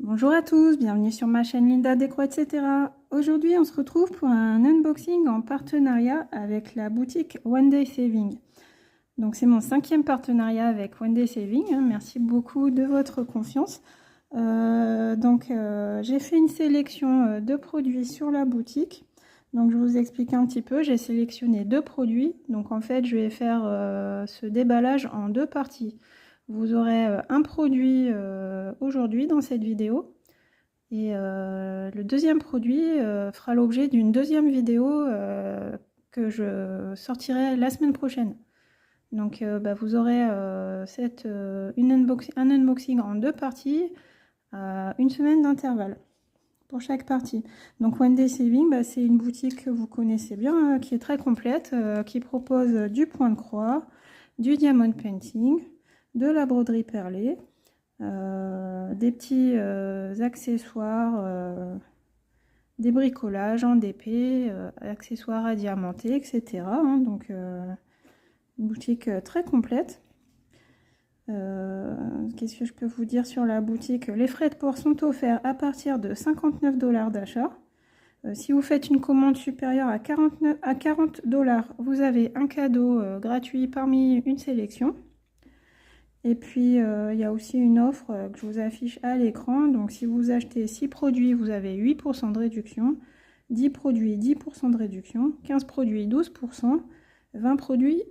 Bonjour à tous, bienvenue sur ma chaîne Linda Déco, etc. Aujourd'hui, on se retrouve pour un unboxing en partenariat avec la boutique One Day Saving. Donc, c'est mon 5e partenariat avec One Day Saving. Merci beaucoup de votre confiance. J'ai fait une sélection de produits sur la boutique. Donc, je vous explique un petit peu. J'ai sélectionné 2 produits. Donc, en fait, je vais faire ce déballage en 2 parties. Vous aurez un produit aujourd'hui dans cette vidéo et le deuxième produit fera l'objet d'une deuxième vidéo que je sortirai la semaine prochaine. Donc vous aurez un unboxing en 2 parties, une semaine d'intervalle pour chaque partie. Donc One Day Saving, c'est une boutique que vous connaissez bien, qui est très complète, qui propose du point de croix, du diamond painting, de la broderie perlée, des petits accessoires, des bricolages en DP, accessoires à diamanter, etc. Donc une boutique très complète. Qu'est-ce que je peux vous dire sur la boutique? Les frais de port sont offerts à partir de 59 $ d'achat. Si vous faites une commande supérieure à 40 $, vous avez un cadeau gratuit parmi une sélection. Et puis, il y a aussi une offre que je vous affiche à l'écran. Donc, si vous achetez 6 produits, vous avez 8% de réduction. 10 produits, 10% de réduction. 15 produits, 12%. 20 produits,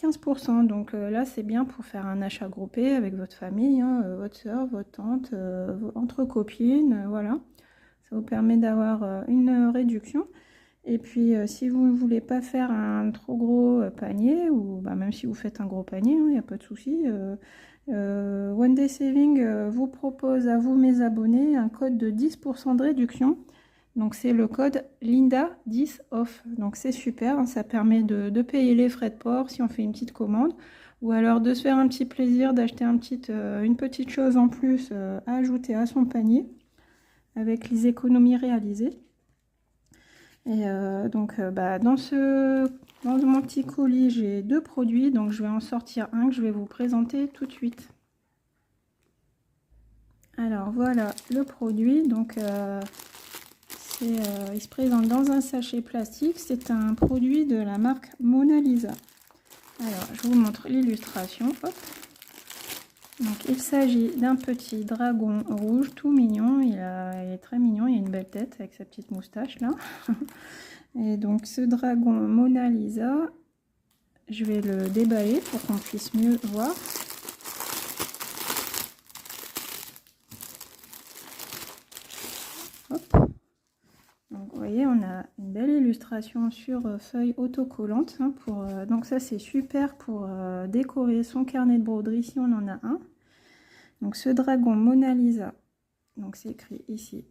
15%. Donc là, c'est bien pour faire un achat groupé avec votre famille, votre soeur, votre tante, entre copines. Voilà. Ça vous permet d'avoir une réduction. Et puis, si vous ne voulez pas faire un trop gros panier, ou même si vous faites un gros panier, il n'y a pas de souci. One Day Saving vous propose à vous, mes abonnés, un code de 10% de réduction. Donc, c'est le code Linda10OFF. Donc, c'est super. Ça permet de payer les frais de port si on fait une petite commande. Ou alors de se faire un petit plaisir d'acheter une petite chose en plus à ajouter à son panier avec les économies réalisées. Et dans mon petit colis, j'ai 2 produits, donc je vais en sortir un que je vais vous présenter tout de suite. Alors voilà le produit, donc il se présente dans un sachet plastique. C'est un produit de la marque Mona Lisa. Alors je vous montre l'illustration. Donc il s'agit d'un petit dragon rouge tout mignon, il est très mignon, il a une belle tête avec sa petite moustache là. Et donc ce dragon Mona Lisa, je vais le déballer pour qu'on puisse mieux voir. Hop. Donc vous voyez, on a une belle illustration sur feuille autocollante. Donc ça c'est super pour décorer son carnet de broderie si on en a un. Donc ce dragon Mona Lisa, donc c'est écrit ici,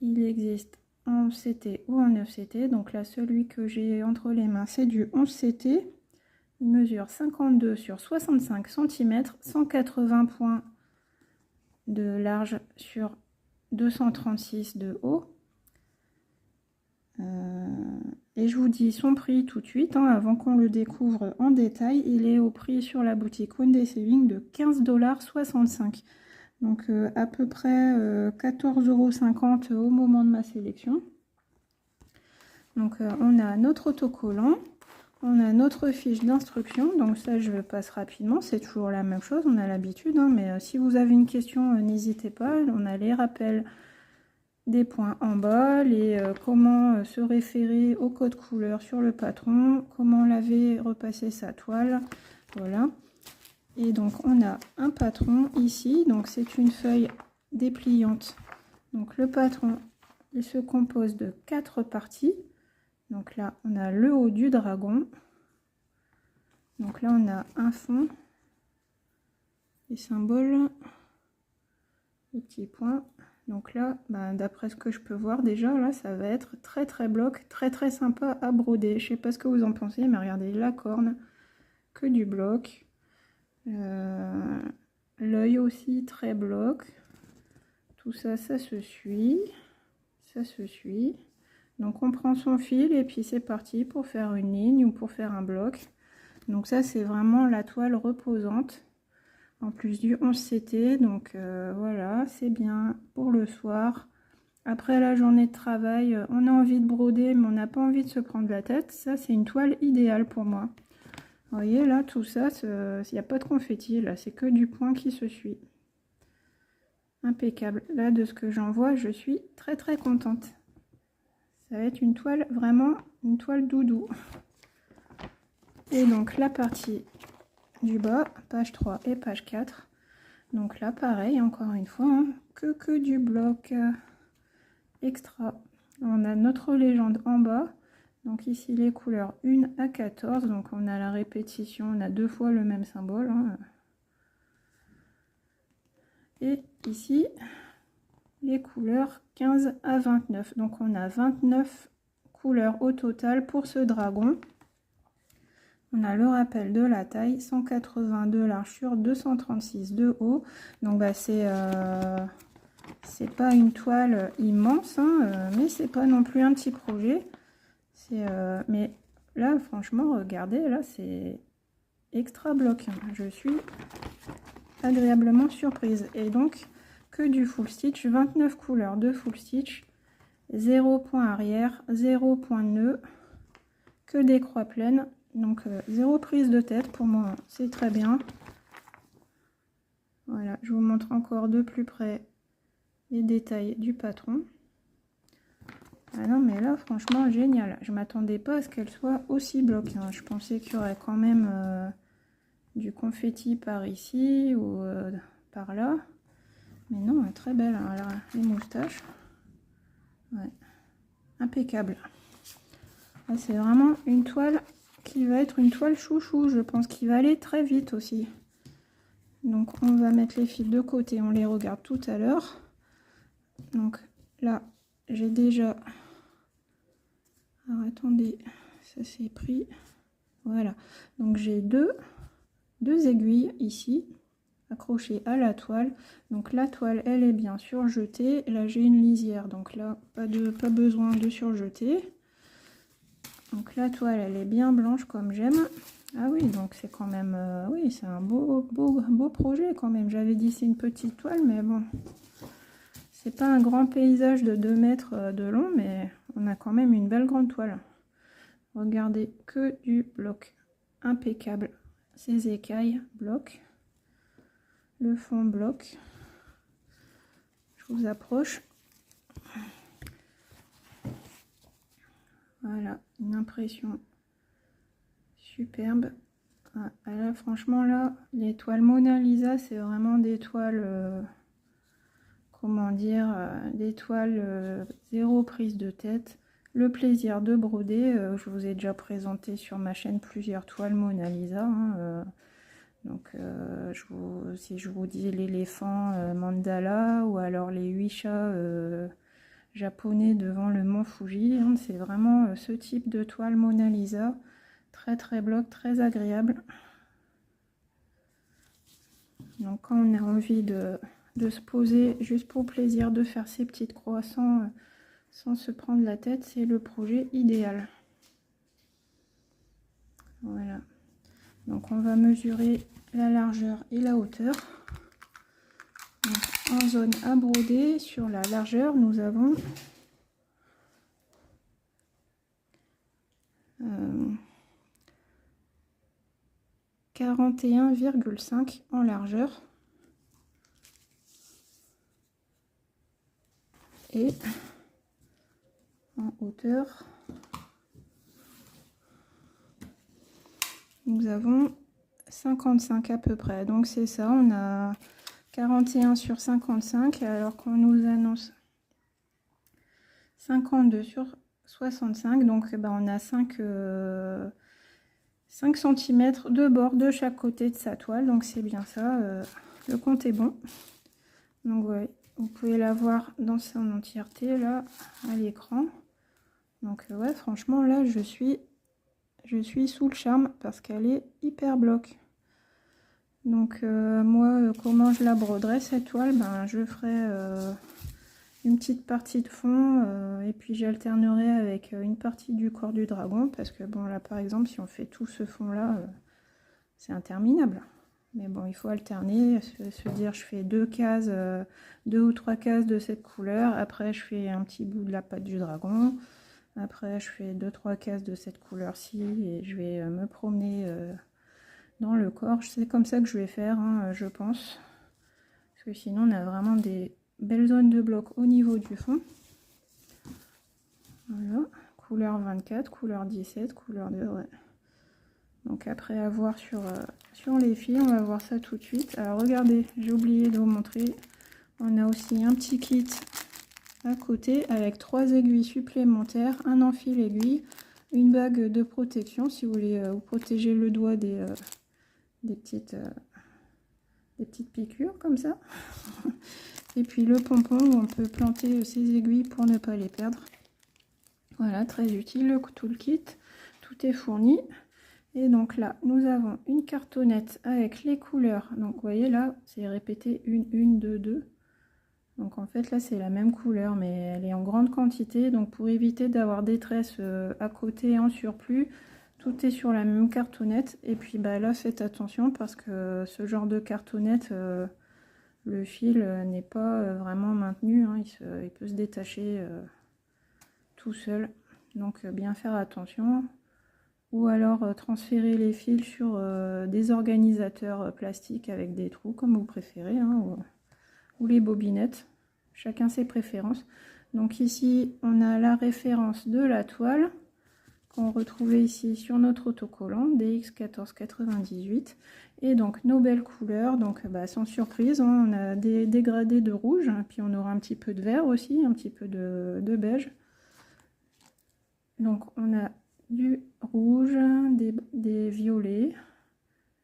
il existe en 11CT ou en 9CT. Donc là, celui que j'ai entre les mains, c'est du 11CT. Il mesure 52 sur 65 cm, 180 points de large sur 236 de haut. Et je vous dis son prix tout de suite, avant qu'on le découvre en détail. Il est au prix sur la boutique One Day Saving de 15,65 $. Donc à peu près 14,50 € au moment de ma sélection. Donc on a notre autocollant, on a notre fiche d'instruction. Donc ça je passe rapidement, c'est toujours la même chose, on a l'habitude, mais si vous avez une question, n'hésitez pas. On a les rappels des points en bas, comment se référer au code couleur sur le patron, comment laver, repasser sa toile, voilà. Et donc on a un patron ici, donc c'est une feuille dépliante. Donc le patron, il se compose de 4 parties. Donc là on a le haut du dragon, donc là on a un fond, les symboles, les petits points. Donc là, d'après ce que je peux voir déjà, là ça va être très bloc, très sympa à broder. Je sais pas ce que vous en pensez, mais regardez la corne, que du bloc. L'œil aussi très bloc. Tout ça, ça se suit. Ça se suit. Donc on prend son fil et puis c'est parti pour faire une ligne ou pour faire un bloc. Donc ça c'est vraiment la toile reposante. en plus du 11CT. Donc voilà, c'est bien pour le soir. Après la journée de travail, on a envie de broder, mais on n'a pas envie de se prendre la tête. Ça, c'est une toile idéale pour moi. Vous voyez, là, tout ça, il n'y a pas de confetti. Là, c'est que du point qui se suit. Impeccable. Là, de ce que j'en vois, je suis très, très contente. Ça va être une toile, vraiment, une toile doudou. Et donc, la partie du bas, page 3 et page 4. Donc là, pareil, encore une fois, hein, que du bloc extra. On a notre légende en bas. Donc ici, les couleurs 1 à 14. Donc on a la répétition, on a 2 fois le même symbole. Hein. Et ici, les couleurs 15 à 29. Donc on a 29 couleurs au total pour ce dragon. On a le rappel de la taille, 180 de large sur 236 de haut. Donc bah, c'est pas une toile immense, hein, mais c'est pas non plus un petit projet. Mais là, franchement, regardez, là, c'est extra bloc. Je suis agréablement surprise. Et donc, que du full stitch, 29 couleurs de full stitch, 0 point arrière, 0 point nœud, que des croix pleines. Donc, 0 prise de tête, pour moi, c'est très bien. Voilà, je vous montre encore de plus près les détails du patron. Ah non, mais là, franchement, génial. Je m'attendais pas à ce qu'elle soit aussi bloc. Hein. Je pensais qu'il y aurait quand même du confetti par ici ou par là. Mais non, elle est très belle. Hein. Alors, les moustaches. Ouais. Impeccable. C'est vraiment une toile qui va être une toile chouchou. Je pense qu'il va aller très vite aussi. Donc, on va mettre les fils de côté. On les regarde tout à l'heure. Donc, là, j'ai déjà... Alors, attendez, ça c'est pris. Voilà. Donc, j'ai deux aiguilles ici, accrochées à la toile. Donc, la toile, elle est bien surjetée. Là, j'ai une lisière. Donc, là, pas besoin de surjeter. Donc, la toile, elle est bien blanche comme j'aime. Ah oui, donc c'est quand même... oui, c'est un beau projet quand même. J'avais dit c'est une petite toile, mais bon... C'est pas un grand paysage de 2 mètres de long, mais on a quand même une belle grande toile. Regardez, que du bloc. Impeccable. Ces écailles, bloc. Le fond, bloc. Je vous approche. Voilà, une impression superbe. Ah, là, franchement, là, les toiles Mona Lisa, c'est vraiment des toiles... comment dire, des toiles zéro prise de tête, le plaisir de broder. Je vous ai déjà présenté sur ma chaîne plusieurs toiles Mona Lisa. Hein, donc si je vous dis l'éléphant mandala ou alors les 8 chats japonais devant le mont Fuji, hein, c'est vraiment ce type de toile Mona Lisa, très très bloc, très agréable. Donc quand on a envie de se poser juste pour le plaisir de faire ces petites croissants sans se prendre la tête, c'est le projet idéal. Voilà. Donc on va mesurer la largeur et la hauteur. Donc, en zone à broder, sur la largeur, nous avons 41,5 en largeur. Et en hauteur, nous avons 55 à peu près. Donc c'est ça, on a 41 sur 55 alors qu'on nous annonce 52 sur 65. Donc on a 5 cm de bord de chaque côté de sa toile. Donc c'est bien ça, le compte est bon. Donc ouais, vous pouvez la voir dans son entièreté là à l'écran. Donc ouais, franchement là je suis sous le charme parce qu'elle est hyper bloc. Donc moi comment je la broderai cette toile, je ferai une petite partie de fond et puis j'alternerai avec une partie du corps du dragon parce que bon là par exemple si on fait tout ce fond là c'est interminable. Mais bon, il faut alterner, se dire je fais 2 cases, 2 ou 3 cases de cette couleur. Après, je fais un petit bout de la patte du dragon. Après, je fais 2-3 cases de cette couleur-ci et je vais me promener dans le corps. C'est comme ça que je vais faire, hein, je pense. Parce que sinon, on a vraiment des belles zones de bloc au niveau du fond. Voilà, couleur 24, couleur 17, couleur 2, ouais. Donc après avoir sur les fils, on va voir ça tout de suite. Alors regardez, j'ai oublié de vous montrer. On a aussi un petit kit à côté avec 3 aiguilles supplémentaires, un enfil aiguille, une bague de protection si vous voulez vous protéger le doigt des petites piqûres comme ça. Et puis le pompon où on peut planter ses aiguilles pour ne pas les perdre. Voilà, très utile, tout le kit, tout est fourni. Et donc là, nous avons une cartonnette avec les couleurs. Donc vous voyez là, c'est répété 1, 2, 2. Donc en fait là, c'est la même couleur, mais elle est en grande quantité. Donc pour éviter d'avoir des tresses à côté en surplus, tout est sur la même cartonnette. Et puis bah, là, faites attention parce que ce genre de cartonnette, le fil n'est pas vraiment maintenu. Hein, il peut se détacher tout seul. Donc bien faire attention. Ou alors transférer les fils sur des organisateurs plastiques avec des trous, comme vous préférez, hein, ou les bobinettes. Chacun ses préférences. Donc ici, on a la référence de la toile qu'on retrouvait ici sur notre autocollant DX1498. Et donc nos belles couleurs, donc bah, sans surprise, hein, on a des dégradés de rouge, puis on aura un petit peu de vert aussi, un petit peu de beige. Donc on a du rouge, des violets,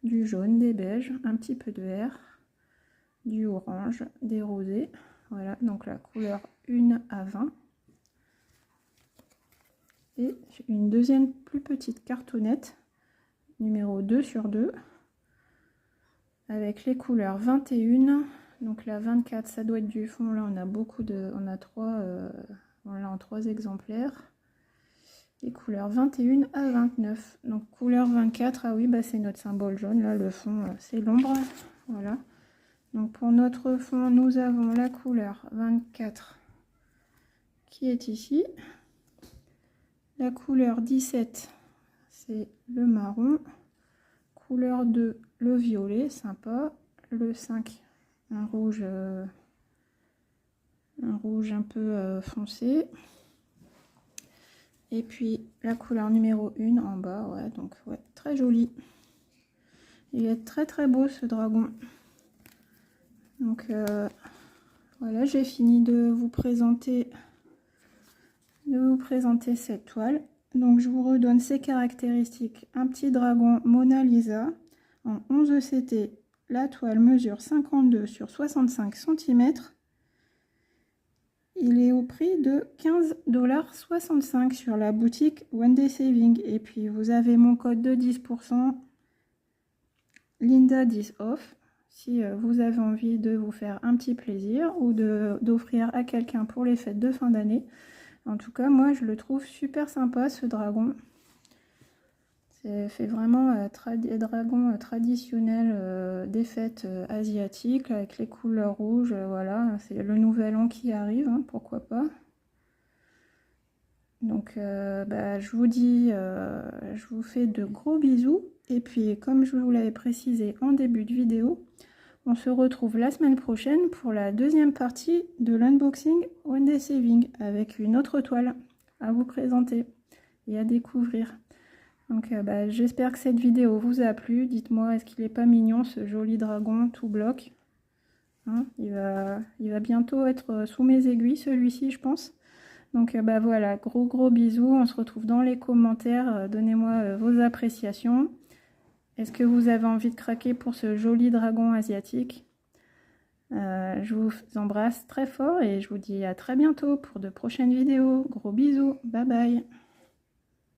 du jaune, des beiges, un petit peu de vert, du orange, des rosés. Voilà, donc la couleur 1 à 20. Et une deuxième plus petite cartonnette, numéro 2 sur 2, avec les couleurs 21. Donc la 24, ça doit être du fond. Là, on a beaucoup de... On a 3, voilà, en 3 exemplaires. Les couleurs 21 à 29. Donc couleur 24, ah oui, bah c'est notre symbole jaune. Là, le fond, c'est l'ombre. Voilà. Donc pour notre fond, nous avons la couleur 24 qui est ici. La couleur 17, c'est le marron. Couleur 2, le violet, sympa. Le 5, un rouge un peu foncé. Et puis la couleur numéro 1 en bas, ouais, donc ouais, très joli. Il est très très beau ce dragon. Donc voilà, j'ai fini de vous présenter cette toile. Donc je vous redonne ses caractéristiques. Un petit dragon Mona Lisa en 11 CT. La toile mesure 52 sur 65 cm. Il est au prix de 15,65 $ sur la boutique One Day Saving. Et puis vous avez mon code de 10%, Linda10off. Si vous avez envie de vous faire un petit plaisir ou d'offrir à quelqu'un pour les fêtes de fin d'année. En tout cas, moi, je le trouve super sympa, ce dragon. C'est fait vraiment dragon traditionnel des fêtes asiatiques, avec les couleurs rouges. Voilà, c'est le nouvel an qui arrive, hein, pourquoi pas. Donc, bah, je vous dis, je vous fais de gros bisous. Et puis, comme je vous l'avais précisé en début de vidéo, on se retrouve la semaine prochaine pour la deuxième partie de l'unboxing One Day Saving avec une autre toile à vous présenter et à découvrir. Donc bah, j'espère que cette vidéo vous a plu. Dites-moi, est-ce qu'il n'est pas mignon ce joli dragon tout bloc, hein, il va bientôt être sous mes aiguilles celui-ci, je pense. Donc bah voilà, gros bisous. On se retrouve dans les commentaires. Donnez-moi vos appréciations. Est-ce que vous avez envie de craquer pour ce joli dragon asiatique? Je vous embrasse très fort et je vous dis à très bientôt pour de prochaines vidéos. Gros bisous, bye bye.